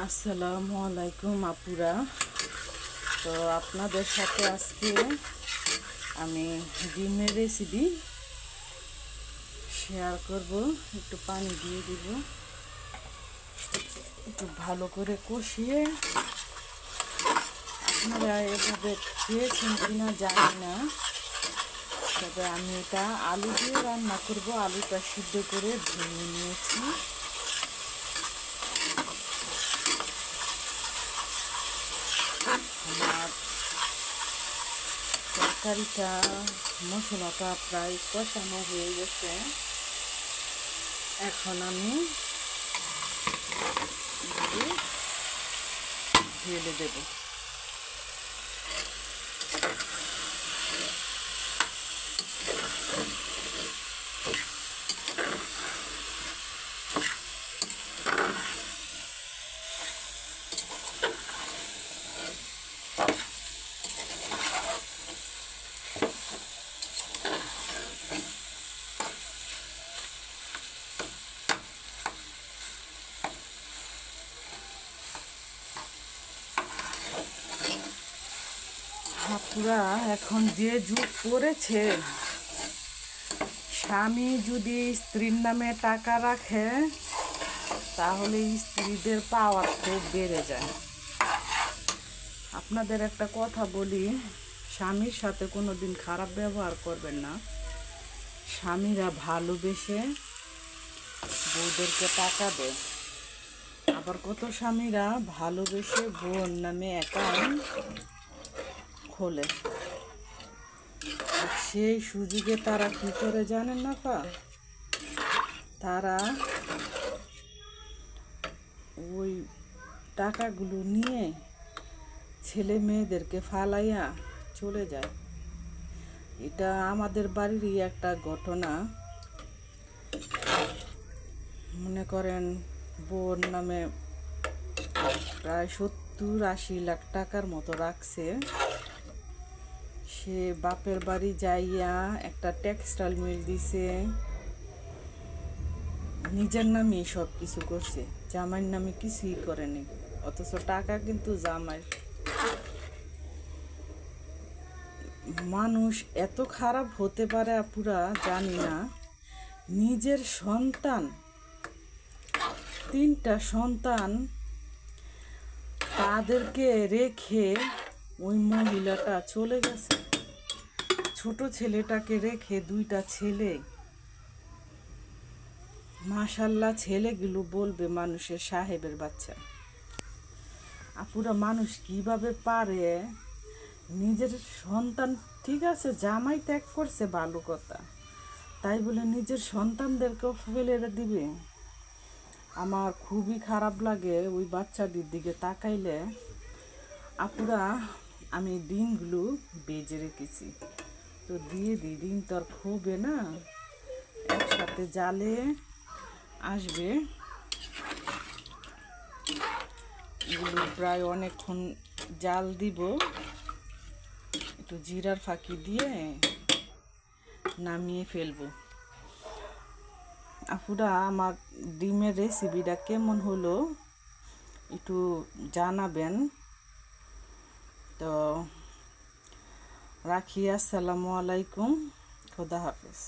আসসালামু আলাইকুম আপুরা। তো আপনাদের সাথে আজকে আমি ডিমের রেসিপি শেয়ার করব। একটু পানি দিয়ে দিব, একটু ভালো করে কষিয়ে। আপনারা এভাবে খেয়েছেন কিনা জানি না, তবে আমি এটা আলু দিয়ে রান্না করব। আলুটা সিদ্ধ করে ভেঙে নিয়েছি। আমার তরকারিটা মশলাটা প্রায় কষানো হয়ে গেছে। এখন আমি ঢেলে দেব। আপুরা, এখন যে যুগ পড়েছে, স্বামী যদি স্ত্রীর নামে টাকা রাখে তাহলে স্ত্রীদের পাওয়ার খুব বেড়ে যায়। আপনাদের একটা কথা বলি, স্বামীর সাথে কোনো দিন খারাপ ব্যবহার করবেন না। স্বামীরা ভালোবেসে বউদেরকে টাকা দেয়, আবার কত স্বামীরা ভালোবেসে বউর নামে অ্যাকাউন্ট খোলে। সেই সুযোগে তারা কি করে জানেন না পা, তারা ওই টাকাগুলো নিয়ে ছেলে মেয়েদেরকে ফালাইয়া চলে যায়। এটা আমাদের বাড়িরই একটা ঘটনা। মনে করেন বোন নামে প্রায় 70-80 লাখ টাকার মতো রাখছে। সে বাপের বাড়ি যাইয়া একটা টেক্সটাইল মিল দিছে, নিজের নামে সব কিছু করছে, জামাইয়ের নামে কিছুই করেনি। অথচ টাকা কিন্তু জামাইয়ের। মানুষ এত খারাপ হতে পারে আপুরা, জানি না। নিজের সন্তান, 3টা সন্তান, তাদেরকে রেখে ওই মহিলাটা চলে গেছে। ছোট ছেলেটাকে রেখে 2টা ছেলে। মাশাল্লাহ, ছেলেগুলো বলবে মানুষের সাহেবের বাচ্চা। আপুরা, মানুষ কিভাবে পারে নিজের সন্তান, ঠিক আছে জামাই ত্যাগ করছে ভালো কথা, তাই বলে নিজের সন্তানদেরকেও ফেলে দিবে? আমার খুবই খারাপ লাগে ওই বাচ্চাটির দিকে তাকাইলে। আপুরা, আমি ডিমগুলো বেজে রেখেছি, তো দিয়ে দিই। ডিম তো আর খোবে না, একসাথে জালে আসবে। এগুলো প্রায় অনেকক্ষণ জাল দিব। একটু জিরার ফাঁকি দিয়ে নামিয়ে ফেলবো। আপুরা, আমার ডিমের রেসিপিটা কেমন হলো একটু জানাবেন। তো রাখি, আসসালামু আলাইকুম, খোদা হাফেজ।